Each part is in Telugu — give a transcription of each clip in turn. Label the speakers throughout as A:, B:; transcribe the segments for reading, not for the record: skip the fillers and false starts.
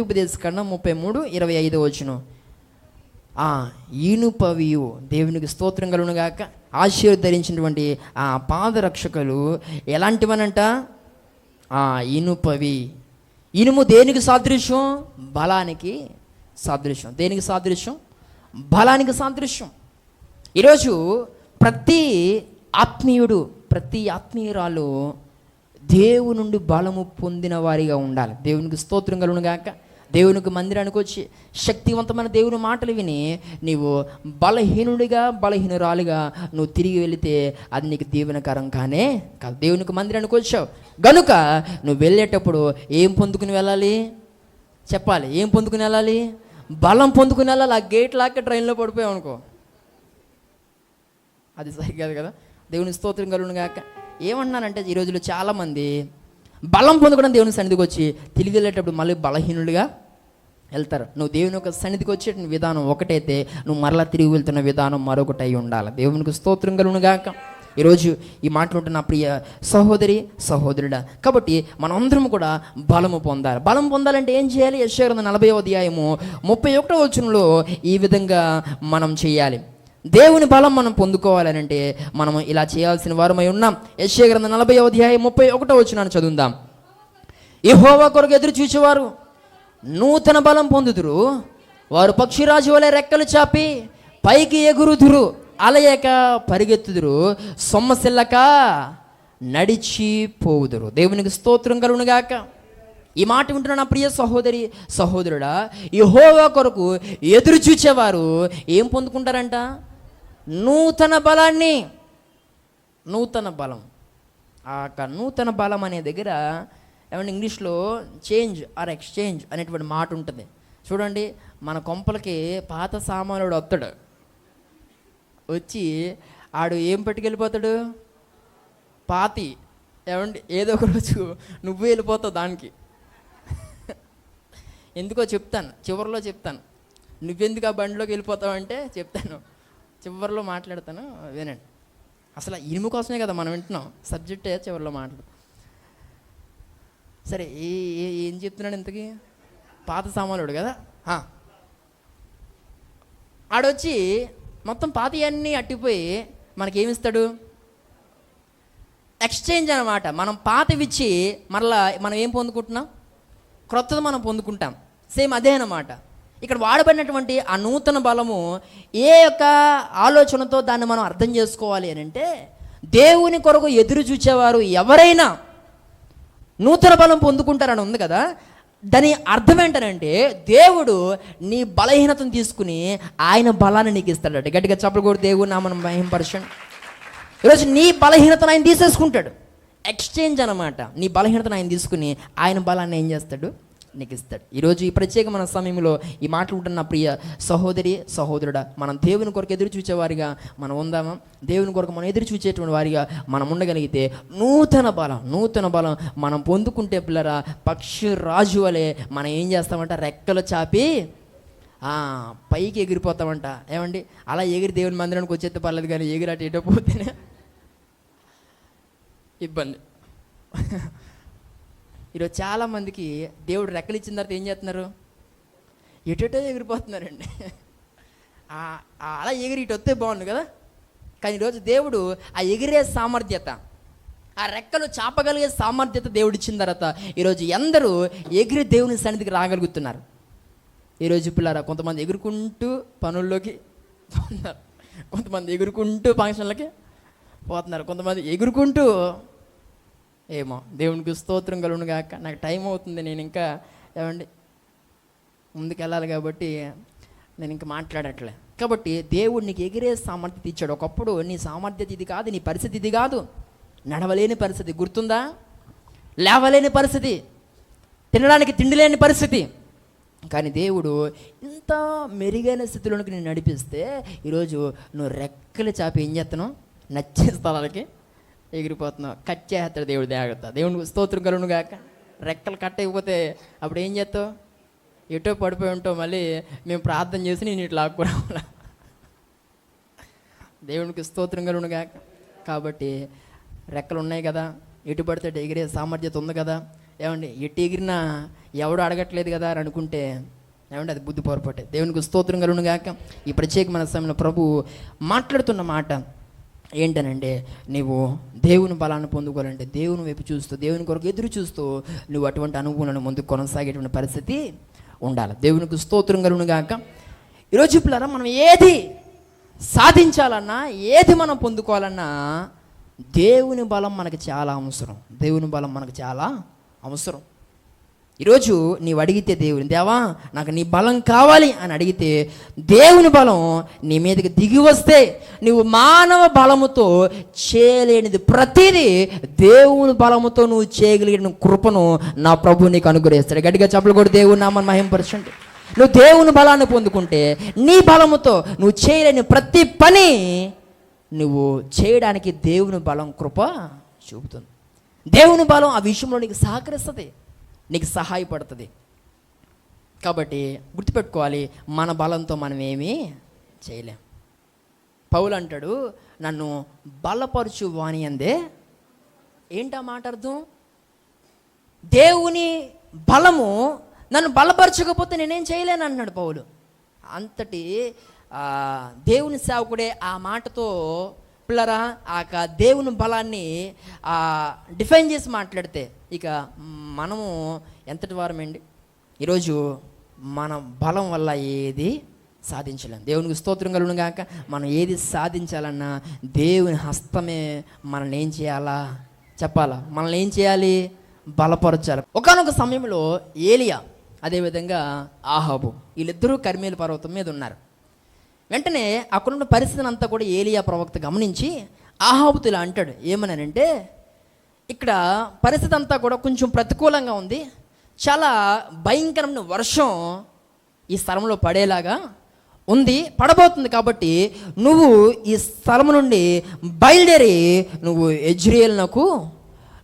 A: ద్వితీయోపదేశకాండం 33:25. ఇనుపవియు, దేవునికి స్తోత్రం కలుగును గాక, ఆశీర్వదించినటువంటి ఆ పాదరక్షకులు ఎలాంటివనంట? ఇనుపవి. ఇనుము దేనికి సాదృశ్యం? బలానికి సాదృశ్యం. దేనికి సాదృశ్యం? బలానికి సాదృశ్యం. ఈరోజు ప్రతి ఆత్మీయుడు, ప్రతి ఆత్మీయురాలు దేవుని నుండి బలము పొందిన వారిగా ఉండాలి. దేవునికి స్తోత్రం కలుగును గాక. దేవునికి మందిరానికి వచ్చి శక్తివంతమైన దేవుని మాటలు విని నీవు బలహీనుడిగా, బలహీనురాలుగా నువ్వు తిరిగి వెళితే అది నీకు దీవెనకరం కానే కాదు. దేవునికి మందిరానికి వచ్చావు గనుక నువ్వు వెళ్ళేటప్పుడు ఏం పొందుకుని వెళ్ళాలి? చెప్పాలి. ఏం పొందుకుని వెళ్ళాలి? బలం పొందుకుని వెళ్ళాలి. ఆ గేట్ లాక్క ట్రైన్లో పడిపోయావు అనుకో, అది సరికాదు కదా. దేవుని స్తోత్రం కలుగును గాక. ఏమంటున్నానంటే ఈ రోజుల్లో చాలామంది బలం పొందుకోవడం దేవుని సన్నిధికి వచ్చి తిరిగి వెళ్ళేటప్పుడు మళ్ళీ బలహీనుడిగా వెళ్తారు. నువ్వు దేవుని యొక్క సన్నిధికి వచ్చే విధానం ఒకటైతే నువ్వు మరలా తిరిగి వెళ్తున్న విధానం మరొకటి అయి ఉండాలి. దేవునికి స్తోత్రం కలుగును గాక. ఈరోజు ఈ మాట్లాడుతున్న ప్రియ సహోదరి, సహోదరుడా, కాబట్టి మనందరం కూడా బలము పొందాలి. బలం పొందాలంటే ఏం చేయాలి? యెషయా 40:31 ఈ విధంగా మనం చేయాలి. దేవుని బలం మనం పొందుకోవాలని అంటే మనం ఇలా చేయాల్సిన వారమై ఉన్నాం. యెషయా 40:31 చదువుదాం. యెహోవా కొరకు ఎదురు చూచేవారు నూతన బలం పొందుదురు, వారు పక్షిరాజు వలె రెక్కలు చాపి పైకి ఎగురుదురు, అలయక పరిగెత్తుదురు, సొమ్మసిల్లక నడిచిపోవుదురు. దేవునికి స్తోత్రం కలుగును గాక. ఈ మాట వింటున్న నా ప్రియ సహోదరి, సహోదరుడా, యెహోవా కొరకు ఎదురు చూచేవారు ఏం పొందుకుంటారంట? నూతన బలాన్ని. నూతన బలం. ఆ నూతన బలం అనే దగ్గర ఏమంటే ఇంగ్లీష్లో చేంజ్ ఆర్ ఎక్స్చేంజ్ అనేటువంటి మాట ఉంటుంది. చూడండి, మన కొంపలకి పాత సామానుడు వస్తాడు, వచ్చి ఆడు ఏం పట్టుకెళ్ళిపోతాడు? పాతి. ఏమండి ఏదో ఒక రోజు నువ్వు వెళ్ళిపోతావు దానికి. ఎందుకో చెప్తాను, చివరిలో చెప్తాను. నువ్వెందుకు ఆ బండిలోకి వెళ్ళిపోతావు అంటే చెప్తాను, చివరిలో మాట్లాడతాను, వినండి. అసలు ఇనుము కోసమే కదా మనం వింటున్నాం, సబ్జెక్టే చివరిలో మాట్లాడు. సరే, ఏం చెప్తున్నాడు ఇంతకీ? పాత సామానుడు కదా. ఆడొచ్చి మొత్తం పాతయన్నీ అట్టిపోయి మనకేమిస్తాడు? ఎక్స్చేంజ్ అనమాట. మనం పాతవిచ్చి మరలా మనం ఏం పొందుకుంటున్నాం? క్రొత్తది మనం పొందుకుంటాం. సేమ్ అదే అన్నమాట. ఇక్కడ వాడబడినటువంటి ఆ నూతన బలము ఏ యొక్క ఆలోచనతో దాన్ని మనం అర్థం చేసుకోవాలి అని అంటే, దేవుని కొరకు ఎదురు చూచేవారు ఎవరైనా నూతన బలం పొందుకుంటారని ఉంది కదా. దాని అర్థం ఏంటనంటే, దేవుడు నీ బలహీనతను తీసుకుని ఆయన బలాన్ని నీకు ఇస్తాడట. గట్టిగా చప్పలు కూడా దేవుడు నామను మహిమపరచండి. ఈరోజు నీ బలహీనతను ఆయన తీసేసుకుంటాడు. ఎక్స్చేంజ్ అనమాట. నీ బలహీనతను ఆయన తీసుకుని ఆయన బలాన్ని ఏం చేస్తాడు? నీకు ఇస్తాడు. ఈరోజు ఈ ప్రత్యేకమైన సమయంలో ఈ మాట్లాడుతున్న ప్రియ సహోదరి, సహోదరుడా, మనం దేవుని కొరకు ఎదురు చూచేవారిగా మనం ఉందామా? దేవుని కొరకు మనం ఎదురు చూచేటువంటి వారిగా మనం ఉండగలిగితే నూతన బలం మనం పొందుకుంటే పిల్లరా, పక్షి రాజు వలె మనం ఏం చేస్తామంట? రెక్కలు చాపి పైకి ఎగిరిపోతామంట. ఏమండి, అలా ఎగిరి దేవుని మందిరానికి వచ్చేస్తే పర్లేదు, కానీ ఎగిరాటి ఎటో పోతేనే ఇబ్బంది. ఈరోజు చాలామందికి దేవుడు రెక్కలు ఇచ్చిన తర్వాత ఏం చేస్తున్నారు? ఎటో ఎగిరిపోతున్నారండి. అలా ఎగిరి ఇటు వస్తే బాగుండు కదా. కానీ ఈరోజు దేవుడు ఆ ఎగిరే సామర్థ్యత, ఆ రెక్కలు చాపగలిగే సామర్థ్యత దేవుడు ఇచ్చిన తర్వాత ఈరోజు ఎందరూ ఎగిరి దేవుని సన్నిధికి రాగలుగుతున్నారు. ఈరోజు పిల్లరా, కొంతమంది ఎగురుకుంటూ పనుల్లోకి పోతున్నారు, కొంతమంది ఎగురుకుంటూ ఫంక్షన్లకి పోతున్నారు, కొంతమంది ఎగురుకుంటూ ఏమో. దేవునికి స్తోత్రం కలుగును గాక. నాకు టైం అవుతుంది, నేను ఇంకా ఏమండి ముందుకు వెళ్ళాలి కాబట్టి నేను ఇంకా మాట్లాడట్లే. కాబట్టి దేవుడు నీకు ఎగిరే సామర్థ్యత ఇచ్చాడు. ఒకప్పుడు నీ సామర్థ్యత ఇది కాదు, నీ పరిస్థితి ఇది కాదు. నడవలేని పరిస్థితి, గుర్తుందా? లేవలేని పరిస్థితి, తినడానికి తిండి లేని పరిస్థితి. కానీ దేవుడు ఇంత మెరుగైన స్థితిలోనికి నేను నడిపిస్తే ఈరోజు నువ్వు రెక్కలు చాపి ఏం చేస్తున్నావు? నచ్చే స్థలాలకి ఎగిరిపోతున్నావు. కట్ చేస్తాడు దేవుడు. జాగ్రత్త. దేవునికి స్తోత్రం కలుగును గాక. రెక్కలు కట్ అయిపోతే అప్పుడు ఏం చేస్తావు? ఎటో పడిపోయి ఉంటావు. మళ్ళీ మేము ప్రార్థన చేసి నేను ఇట్లా లాక్కురావాలా? దేవునికి స్తోత్రం కలుగును గాక. కాబట్టి రెక్కలు ఉన్నాయి కదా, ఎటు పడితే ఎగిరే సామర్థ్యత ఉంది కదా. ఏమండి ఎట్టి ఎగిరినా ఎవడు అడగట్లేదు కదా అని అనుకుంటే ఏమంటే అది బుద్ధి పొరపాటే. దేవునికి స్తోత్రం కలుగును గాక. ఈ ప్రత్యేకమైన సమయంలో ప్రభు మాట్లాడుతున్న మాట ఏంటనంటే, నీవు దేవుని బలాన్ని పొందుకోవాలంటే దేవుని వైపు చూస్తూ, దేవుని కొరకు ఎదురు చూస్తూ నువ్వు అటువంటి అనుభవాలను ముందుకు కొనసాగేటువంటి పరిస్థితి ఉండాలి. దేవునికి స్తోత్రం కలుగును గాక. ఈరోజు పిల్లరా, మనం ఏది సాధించాలన్నా, ఏది మనం పొందుకోవాలన్నా దేవుని బలం మనకు చాలా అవసరం. దేవుని బలం మనకు చాలా అవసరం. ఈరోజు నీవు అడిగితే దేవా నాకు నీ బలం కావాలి అని అడిగితే దేవుని బలం నీ మీదకి దిగి వస్తే నువ్వు మానవ బలముతో చేయలేనిది ప్రతిదీ దేవుని బలముతో నువ్వు చేయగలిగిన కృపను నా ప్రభు నీకు అనుగ్రహిస్తాడు. గట్టిగా చప్పలు కూడా దేవుని నామమును మహిమపరచండి. నువ్వు దేవుని బలాన్ని పొందుకుంటే నీ బలముతో నువ్వు చేయలేని ప్రతి పని నువ్వు చేయడానికి దేవుని బలం కృప చూపుతుంది. దేవుని బలం ఆ విషయంలో నీకు సహకరిస్తుంది, నీకు సహాయపడుతుంది. కాబట్టి గుర్తుపెట్టుకోవాలి, మన బలంతో మనం ఏమీ చేయలేం. పౌలు అంటాడు, నన్ను బలపరచు వాని అందే. ఏంటా మాట అర్థం? దేవుని బలము నన్ను బలపరచకపోతే నేనేం చేయలేను అన్నాడు పౌలు. అంతటి దేవుని సేవకుడే ఆ మాటతో పిల్లరా ఆ దేవుని బలాన్ని డిఫైన్ చేసి మాట్లాడితే ఇక మనము ఎంతటి వారమండి? ఈరోజు మన బలం వల్ల ఏది సాధించలేం. దేవునికి స్తోత్రం కలుగును గాక. మనం ఏది సాధించాలన్నా దేవుని హస్తమే మనల్ని ఏం చేయాలా చెప్పాలా, మనల్ని ఏం చేయాలి? బలపరచాలి. ఒకానొక సమయంలో ఏలియా అదేవిధంగా ఆహాబు వీళ్ళిద్దరూ కర్మేలు పర్వతం మీద ఉన్నారు. వెంటనే అక్కడున్న పరిస్థితిని అంతా కూడా ఏలియా ప్రవక్త గమనించి ఆహాబుతో ఇలా అంటాడు. ఏమనంటే, ఇక్కడ పరిస్థితి అంతా కూడా కొంచెం ప్రతికూలంగా ఉంది, చాలా భయంకరమైన వర్షం ఈ స్థలంలో పడేలాగా ఉంది, పడబోతుంది. కాబట్టి నువ్వు ఈ స్థలం నుండి బయలుదేరి నువ్వు యెజ్రెయేలునకు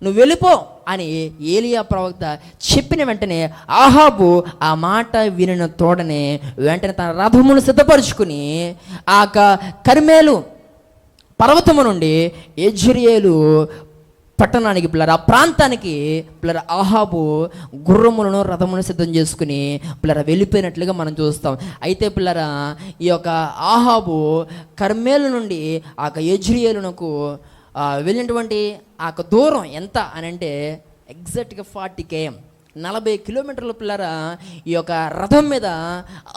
A: నువ్వు వెళ్ళిపో అని ఏలియా ప్రవక్త చెప్పిన వెంటనే ఆహాబు ఆ మాట వినిన తోడనే వెంటనే తన రథమును సిద్ధపరుచుకుని ఆ కర్మేలు పర్వతము నుండి యెజ్రెయేలు పట్టణానికి పిల్లర ఆ ప్రాంతానికి పిల్లర ఆహాబు గుర్రములను రథమును సిద్ధం చేసుకుని పిల్లర వెళ్ళిపోయినట్లుగా మనం చూస్తాం. అయితే పిల్లర ఈ యొక్క ఆహాబు కర్మేలు నుండి ఆ యెజ్రెయేలునకు వెళ్ళినటువంటి ఆ దూరం ఎంత అని అంటే ఎగ్జాక్ట్గా 40 km 40 కిలోమీటర్ల పిల్లరా ఈ యొక్క రథం మీద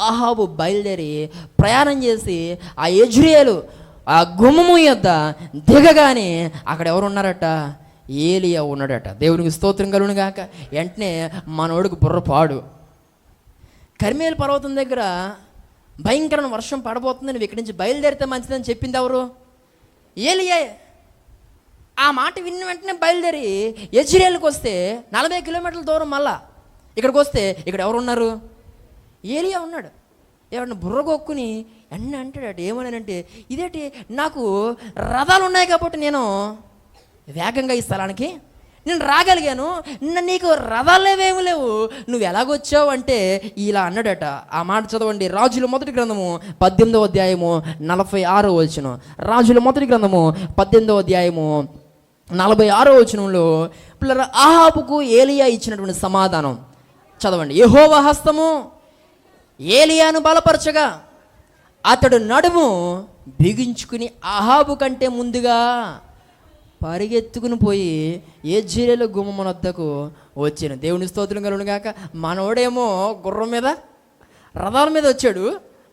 A: ఆహాబు బయలుదేరి ప్రయాణం చేసి ఆ యెజ్రెయేలు ఆ గుమ్మము యొద్ద దిగగానే అక్కడ ఎవరు ఉన్నారట? ఏలియా ఉన్నాడట. దేవునికి స్తోత్రం కలుగును గాక. వెంటనే మనోడికి బుర్రపాడు. కర్మేలు పర్వతం దగ్గర భయంకరమైన వర్షం పడబోతుంది, నువ్వు ఇక్కడి నుంచి బయలుదేరితే మంచిదని చెప్పింది ఎవరు? ఏలియా. ఆ మాట విన్న వెంటనే బయలుదేరి యెజ్రెయేలుకి వస్తే 40 కిలోమీటర్ల దూరం, మళ్ళా ఇక్కడికి వస్తే ఇక్కడ ఎవరు ఉన్నారు? ఏలియా ఉన్నాడు. ఎవరన్నా బుర్రగొక్కుని అన్నీ అంటాడట. ఏమన్నానంటే, ఇదేంటి నాకు రథాలు ఉన్నాయి కాబట్టి నేను వేగంగా ఈ స్థలానికి నేను రాగలిగాను, నీకు రథాలేవేమి లేవు, నువ్వు ఎలాగొచ్చావు అంటే ఇలా అన్నాడట. ఆ మాట చదవండి, రాజుల మొదటి గ్రంథము 18వ అధ్యాయము 46వ వచనం. రాజుల మొదటి గ్రంథము 18వ అధ్యాయము 46వ వచనంలో పిల్లల ఆహాబుకు ఏలియా ఇచ్చినటువంటి సమాధానం చదవండి. యెహోవా హస్తము ఏలియాను బలపరచగా అతడు నడుము బిగించుకుని ఆహాబు కంటే ముందుగా పరిగెత్తుకుని పోయి యెజ్రెయేలు గుమ్మమునొద్దకు వచ్చాను. దేవుని స్తోత్రం కలుగును గాక. మనోడేమో గుర్రం మీద రథాల మీద వచ్చాడు,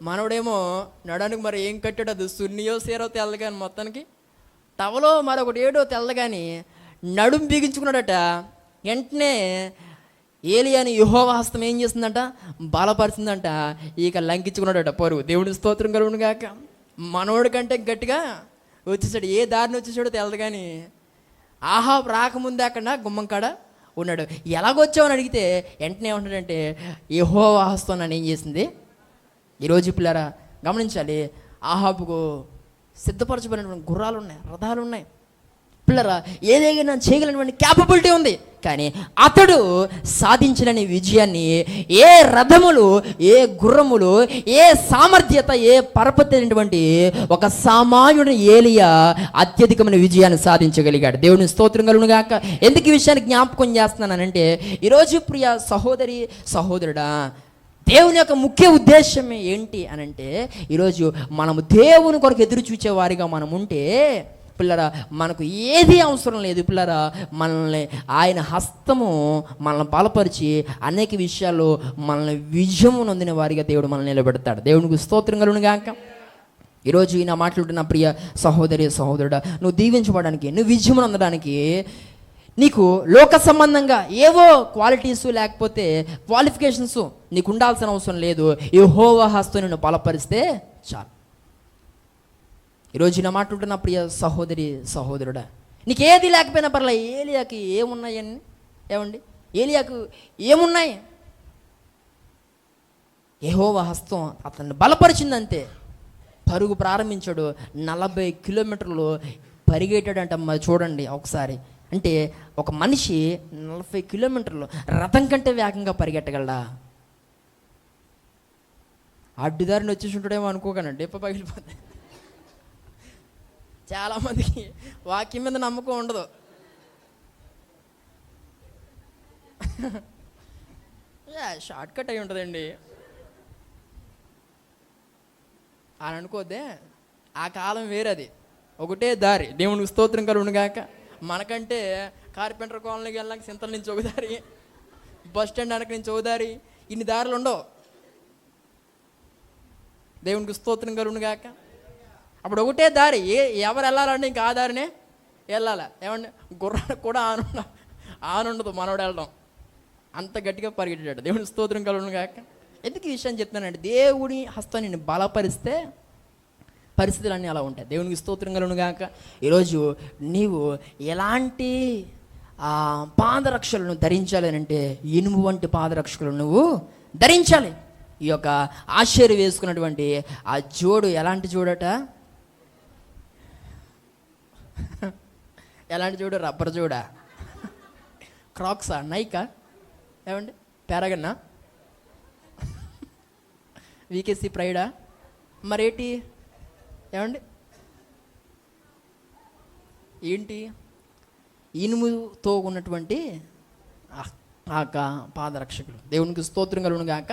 A: మనోడేమో నడానికి మరి ఏం కట్టాడు? అది సున్నియో సీరో తెల్లదు కానీ మొత్తానికి టవలో మరొకటి ఏడో తెల్లదు కానీ నడుము బిగించుకున్నాడట. వెంటనే ఏలియాని యెహోవా హస్తం ఏం చేస్తుందంట? బలపరిచిందంట. ఇక లంకించుకున్నాడట పరువు. దేవుని స్తోత్రం కలుగును గాక. మనోడి కంటే గట్టిగా వచ్చేసాడు. ఏ దారిని వచ్చేసాడో తెలదు కానీ ఆహాబు రాకముందే అక్కడ గుమ్మం కాడ ఉన్నాడు. ఎలాగొచ్చావని అడిగితే వెంటనే ఏమంటాడంటే, యెహోవా హస్తం నన్ను ఏం చేసింది. ఈరోజు పిల్లరా గమనించాలి, ఆహాబుకు సిద్ధపరచబడినటువంటి గుర్రాలు ఉన్నాయి, రథాలు ఉన్నాయి. పిల్లరా, ఏదైనా చేయగలిగినటువంటి క్యాపబిలిటీ ఉంది, కానీ అతడు సాధించలేని విజయాన్ని ఏ రథములు, ఏ గుర్రములు, ఏ సామర్థ్యత, ఏ పరపతి అయినటువంటి ఒక సామాన్యుడు ఏలియా అత్యధికమైన విజయాన్ని సాధించగలిగాడు. దేవుని స్తోత్రం కలుగును గాక. ఎందుకు ఈ విషయాన్ని జ్ఞాపకం చేస్తున్నానంటే, ఈరోజు ప్రియ సహోదరి సహోదరుడా, దేవుని యొక్క ముఖ్య ఉద్దేశం ఏంటి అనంటే, ఈరోజు మనము దేవుని కొరకు ఎదురు చూచేవారిగా మనం ఉంటే పిల్లరా, మనకు ఏది అవసరం లేదు పిల్లరా. మనల్ని ఆయన హస్తము మనల్ని బలపరిచి అనేక విషయాల్లో మనల్ని విజయము నొందిన వారిగా దేవుడు మనల్ని నిలబెడతాడు. దేవునికి స్తోత్రం కలుగును గాక. ఈరోజు ఈ నా మాట్లాడుతున్న ప్రియ సహోదరి సహోదరుడా, నువ్వు దీవించబడడానికి, నువ్వు విజయము నొందడానికి నీకు లోక సంబంధంగా ఏవో క్వాలిటీస్ లేకపోతే క్వాలిఫికేషన్స్ నీకు ఉండాల్సిన అవసరం లేదు. యెహోవా హస్తం నిన్ను బలపరిస్తే చాలు. ఈరోజు నా మాట్లాడుతున్న ప్రియ సహోదరి సహోదరుడా, నీకు ఏది లేకపోయినా పర్లే. ఏలియాకి ఏమున్నాయని, ఏమండి, ఏలియాకు ఏమున్నాయి? యెహోవా హస్తం అతన్ని బలపరిచిందంతే. పరుగు ప్రారంభించాడు, 40 కిలోమీటర్లు పరిగెట్టాడంటమ్మా. చూడండి ఒకసారి. అంటే ఒక మనిషి 40 కిలోమీటర్లు రథం కంటే వేగంగా పరిగెట్టగలడా? అడ్డుదారిని వచ్చేసి ఉంటాడేమో అనుకోకండి, దెబ్బ పగిలిపోతుంది. చాలామందికి వాక్యం మీద నమ్మకం ఉండదు. షార్ట్ కట్ అయి ఉంటుందండి అని అనుకోద్దే. ఆ కాలం వేరేది, ఒకటే దారి. దేవునికి స్తోత్రం కలుగును గాక. మనకంటే కార్పెంటర్ కాలనీకి వెళ్ళాక సింతల నుంచి ఒక దారి, బస్ స్టాండ్ వెనక నుంచి ఒక దారి, ఇన్ని దారులు ఉండవు. దేవునికి స్తోత్రం కలుగును గాక. అప్పుడు ఒకటే దారి, ఎవరు వెళ్ళాలంటే ఇంకా ఆ దారినే వెళ్ళాలి. ఏమండి, గుర్రానికి కూడా ఆనుండదు మనోడు వెళ్ళడం, అంత గట్టిగా పరిగెట్టాడు. దేవుని స్తోత్రం కలుగును గాక. ఎందుకు ఈ విషయం చెప్తున్నానంటే, దేవుని హస్తం నిన్ను బలపరిస్తే పరిస్థితులన్నీ అలా ఉంటాయి. దేవునికి స్తోత్రం కలుగును గాక. ఈరోజు నీవు ఎలాంటి పాదరక్షలను ధరించాలి అంటే, ఇనుము వంటి పాదరక్షలు నువ్వు ధరించాలి. ఈ యొక్క ఆశ్చర్య వేసుకున్నటువంటి ఆ జోడు ఎలాంటి జోడట? ఎలాంటి జోడు? రబ్బర్ జోడా? క్రాక్సా? నైకా? ఏమండి, పెరగన్నా? వీకేసీ ప్రైడా? మరేంటి? ఏమండి, ఏంటి? ఇనుముతో ఉన్నటువంటి పాదరక్షకులు. దేవునికి స్తోత్రం కలుగును గాక.